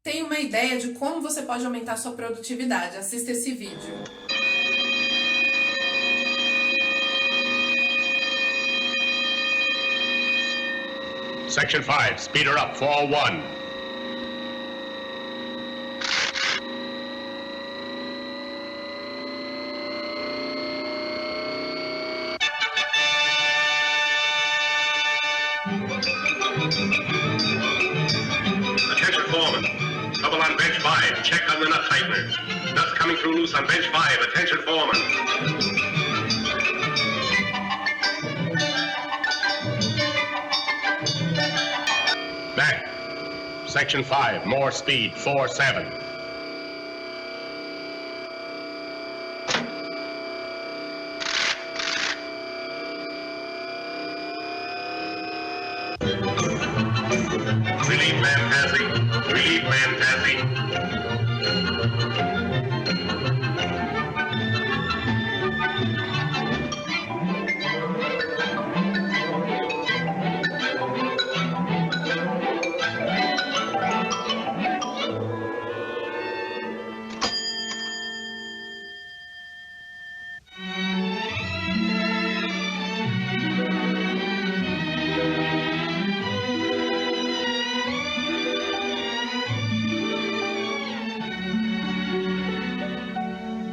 Tem uma ideia de como você pode aumentar sua produtividade? Assista esse vídeo. Section 5, speed her up, 401. Attention foreman. Trouble on bench 5. Check on the nut tighteners. Nuts coming through loose on bench 5. Attention foreman. Back. Section 5, more speed, 4-7. Relief man passing. Relief man passing.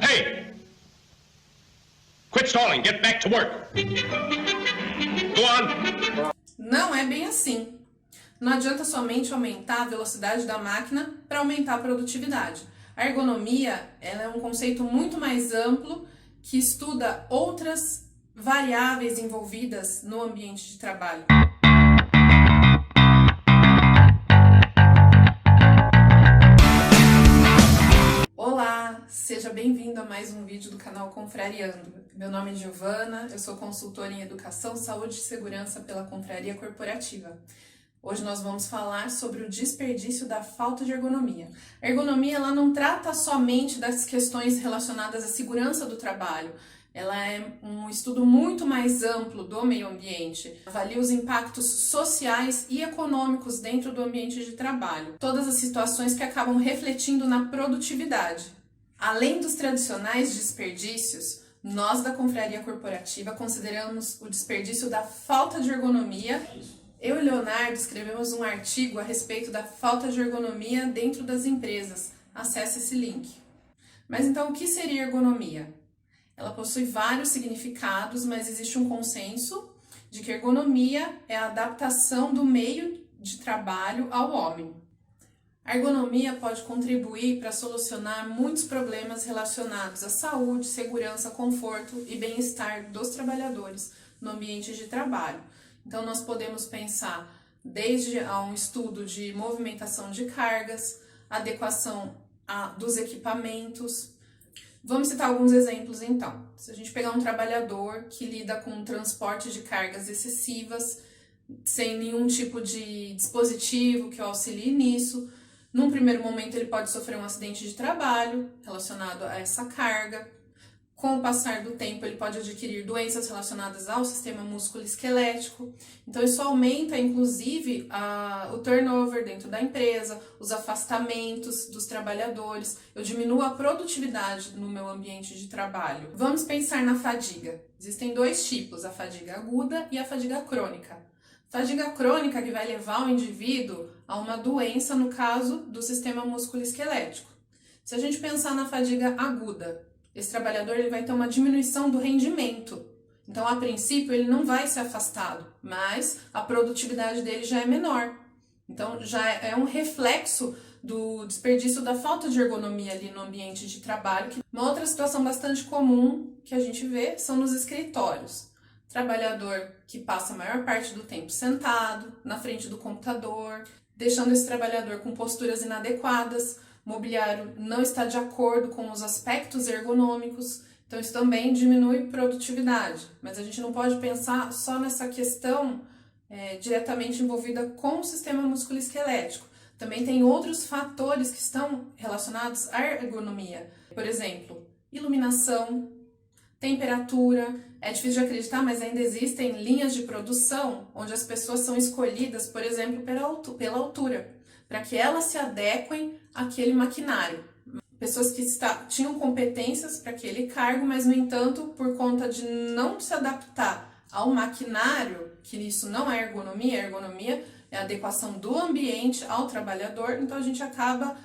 Hey! Quit stalling, get back to work. Go on. Não é bem assim. Não adianta somente aumentar a velocidade da máquina para aumentar a produtividade. A ergonomia, ela é um conceito muito mais amplo que estuda outras variáveis envolvidas no ambiente de trabalho. Olá, seja bem-vindo a mais um vídeo do canal Confrariando. Meu nome é Giovana, eu sou consultora em Educação, Saúde e Segurança pela Confraria Corporativa. Hoje nós vamos falar sobre o desperdício da falta de ergonomia. A ergonomia ela não trata somente das questões relacionadas à segurança do trabalho. Ela é um estudo muito mais amplo do meio ambiente. Avalia os impactos sociais e econômicos dentro do ambiente de trabalho. Todas as situações que acabam refletindo na produtividade. Além dos tradicionais desperdícios, nós da Confraria Corporativa consideramos o desperdício da falta de ergonomia. Eu e Leonardo escrevemos um artigo a respeito da falta de ergonomia dentro das empresas. Acesse esse link. Mas então, o que seria ergonomia? Ela possui vários significados, mas existe um consenso de que ergonomia é a adaptação do meio de trabalho ao homem. A ergonomia pode contribuir para solucionar muitos problemas relacionados à saúde, segurança, conforto e bem-estar dos trabalhadores no ambiente de trabalho. Então, nós podemos pensar desde um estudo de movimentação de cargas, adequação dos equipamentos. Vamos citar alguns exemplos, então. Se a gente pegar um trabalhador que lida com transporte de cargas excessivas, sem nenhum tipo de dispositivo que o auxilie nisso, num primeiro momento ele pode sofrer um acidente de trabalho relacionado a essa carga. Com o passar do tempo, ele pode adquirir doenças relacionadas ao sistema músculo-esquelético. Então, isso aumenta, inclusive, o turnover dentro da empresa, os afastamentos dos trabalhadores. Eu diminuo a produtividade no meu ambiente de trabalho. Vamos pensar na fadiga. Existem dois tipos, a fadiga aguda e a fadiga crônica. Fadiga crônica que vai levar o indivíduo a uma doença, no caso do sistema músculo-esquelético. Se a gente pensar na fadiga aguda, esse trabalhador ele vai ter uma diminuição do rendimento. Então, a princípio, ele não vai ser afastado, mas a produtividade dele já é menor. Então, já é um reflexo do desperdício da falta de ergonomia ali no ambiente de trabalho. Uma outra situação bastante comum que a gente vê são nos escritórios. Trabalhador que passa a maior parte do tempo sentado, na frente do computador, deixando esse trabalhador com posturas inadequadas. Mobiliário não está de acordo com os aspectos ergonômicos, então isso também diminui produtividade. Mas a gente não pode pensar só nessa questão diretamente envolvida com o sistema musculoesquelético. Também tem outros fatores que estão relacionados à ergonomia. Por exemplo, iluminação, temperatura. É difícil de acreditar, mas ainda existem linhas de produção onde as pessoas são escolhidas, por exemplo, pela altura. para que elas se adequem àquele maquinário. Pessoas que tinham competências para aquele cargo, mas, no entanto, por conta de não se adaptar ao maquinário, que isso não é ergonomia, ergonomia é a adequação do ambiente ao trabalhador, então a gente acaba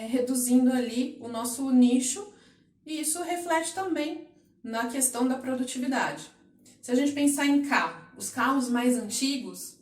reduzindo ali o nosso nicho, e isso reflete também na questão da produtividade. Se a gente pensar em carro, os carros mais antigos,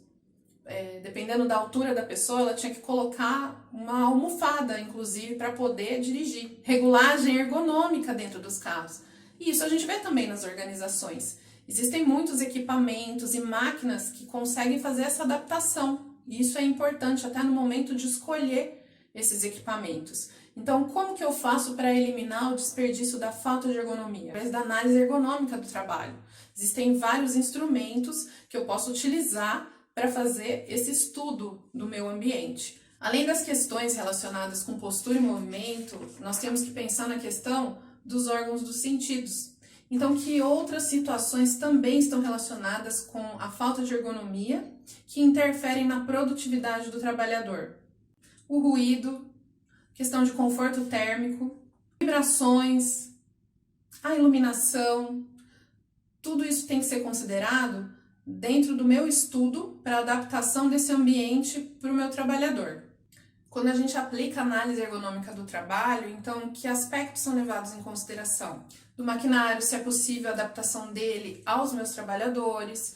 dependendo da altura da pessoa, ela tinha que colocar uma almofada, inclusive, para poder dirigir. Regulagem ergonômica dentro dos carros. E isso a gente vê também nas organizações. Existem muitos equipamentos e máquinas que conseguem fazer essa adaptação. E isso é importante até no momento de escolher esses equipamentos. Então, como que eu faço para eliminar o desperdício da falta de ergonomia? Através da análise ergonômica do trabalho. Existem vários instrumentos que eu posso utilizar para fazer esse estudo do meu ambiente. Além das questões relacionadas com postura e movimento, nós temos que pensar na questão dos órgãos dos sentidos. Então, que outras situações também estão relacionadas com a falta de ergonomia que interferem na produtividade do trabalhador? O ruído, questão de conforto térmico, vibrações, a iluminação, tudo isso tem que ser considerado dentro do meu estudo para a adaptação desse ambiente para o meu trabalhador. Quando a gente aplica a análise ergonômica do trabalho, então, que aspectos são levados em consideração? Do maquinário, se é possível a adaptação dele aos meus trabalhadores.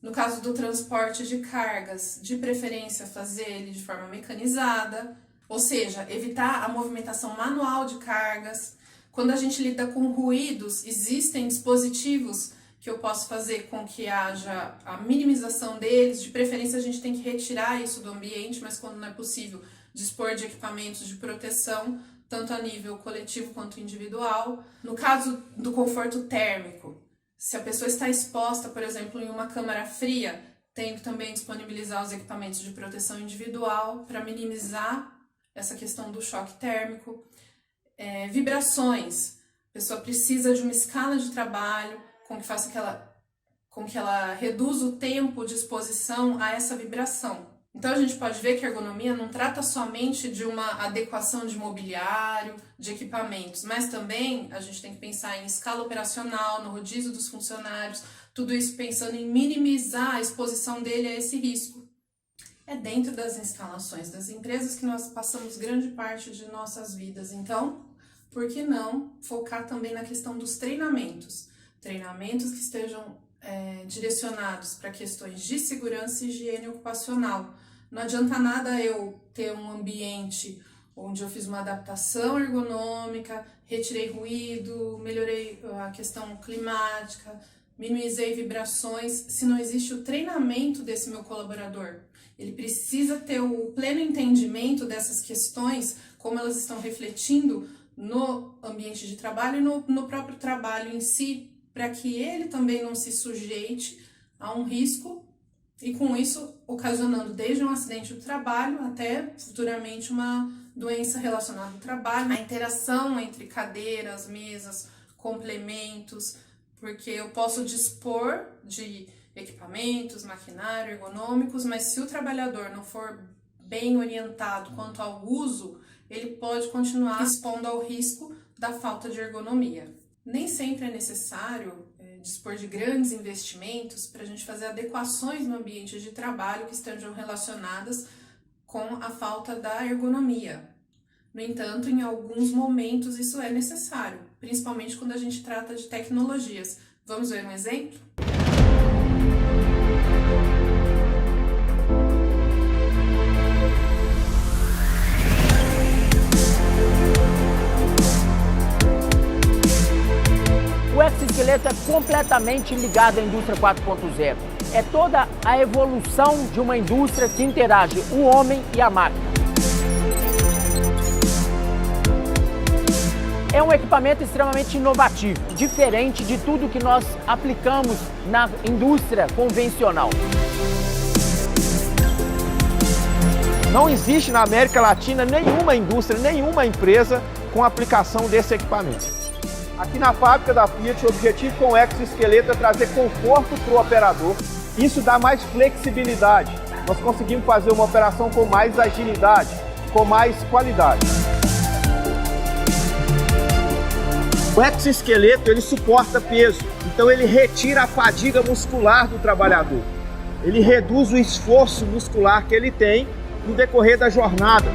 No caso do transporte de cargas, de preferência fazer ele de forma mecanizada, ou seja, evitar a movimentação manual de cargas. Quando a gente lida com ruídos, existem dispositivos que eu posso fazer com que haja a minimização deles. De preferência, a gente tem que retirar isso do ambiente, mas quando não é possível, dispor de equipamentos de proteção, tanto a nível coletivo quanto individual. No caso do conforto térmico, se a pessoa está exposta, por exemplo, em uma câmara fria, tenho que também disponibilizar os equipamentos de proteção individual para minimizar essa questão do choque térmico. Vibrações, a pessoa precisa de uma escala de trabalho com que ela reduza o tempo de exposição a essa vibração. Então a gente pode ver que a ergonomia não trata somente de uma adequação de mobiliário, de equipamentos, mas também a gente tem que pensar em escala operacional, no rodízio dos funcionários, tudo isso pensando em minimizar a exposição dele a esse risco. É dentro das instalações das empresas que nós passamos grande parte de nossas vidas. Então, por que não focar também na questão dos treinamentos? Treinamentos que estejam direcionados para questões de segurança e higiene ocupacional. Não adianta nada eu ter um ambiente onde eu fiz uma adaptação ergonômica, retirei ruído, melhorei a questão climática, minimizei vibrações, se não existe o treinamento desse meu colaborador. Ele precisa ter o pleno entendimento dessas questões, como elas estão refletindo no ambiente de trabalho e no próprio trabalho em si, para que ele também não se sujeite a um risco e, com isso, ocasionando desde um acidente do trabalho até futuramente uma doença relacionada ao trabalho. A interação entre cadeiras, mesas, complementos, porque eu posso dispor de equipamentos, maquinário, ergonômicos, mas se o trabalhador não for bem orientado quanto ao uso, ele pode continuar expondo ao risco da falta de ergonomia. Nem sempre é necessário dispor de grandes investimentos para a gente fazer adequações no ambiente de trabalho que estejam relacionadas com a falta da ergonomia. No entanto, em alguns momentos isso é necessário, principalmente quando a gente trata de tecnologias. Vamos ver um exemplo? O exoesqueleto é completamente ligado à indústria 4.0. É toda a evolução de uma indústria que interage o homem e a máquina. É um equipamento extremamente inovativo, diferente de tudo que nós aplicamos na indústria convencional. Não existe na América Latina nenhuma indústria, nenhuma empresa com aplicação desse equipamento. Aqui na fábrica da Fiat, o objetivo com o exoesqueleto é trazer conforto para o operador. Isso dá mais flexibilidade. nós conseguimos fazer uma operação com mais agilidade, com mais qualidade. O exoesqueleto, ele suporta peso, então ele retira a fadiga muscular do trabalhador. Ele reduz o esforço muscular que ele tem no decorrer da jornada.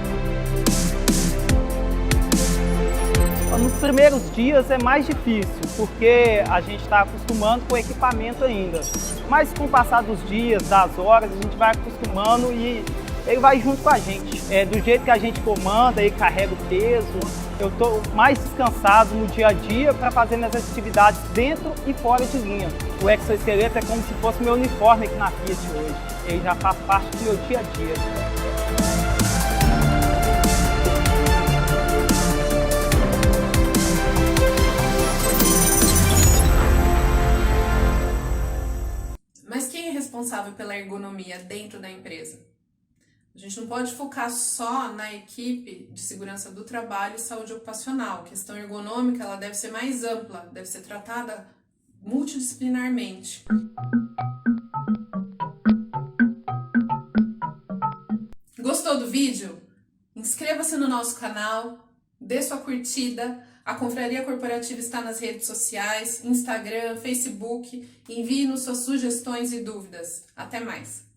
Nos primeiros dias é mais difícil, porque a gente está acostumando com o equipamento ainda. Mas com o passar dos dias, das horas, a gente vai acostumando e ele vai junto com a gente. Do jeito que a gente comanda, ele carrega o peso. Eu estou mais descansado no dia a dia para fazer minhas atividades dentro e fora de linha. O exoesqueleto é como se fosse meu uniforme aqui na Fiat hoje. Ele já faz parte do meu dia a dia. Mas quem é responsável pela ergonomia dentro da empresa? A gente não pode focar só na equipe de segurança do trabalho e saúde ocupacional. A questão ergonômica ela deve ser mais ampla, deve ser tratada multidisciplinarmente. Gostou do vídeo? Inscreva-se no nosso canal, dê sua curtida. A Confraria Corporativa está nas redes sociais, Instagram, Facebook. Envie-nos suas sugestões e dúvidas. Até mais!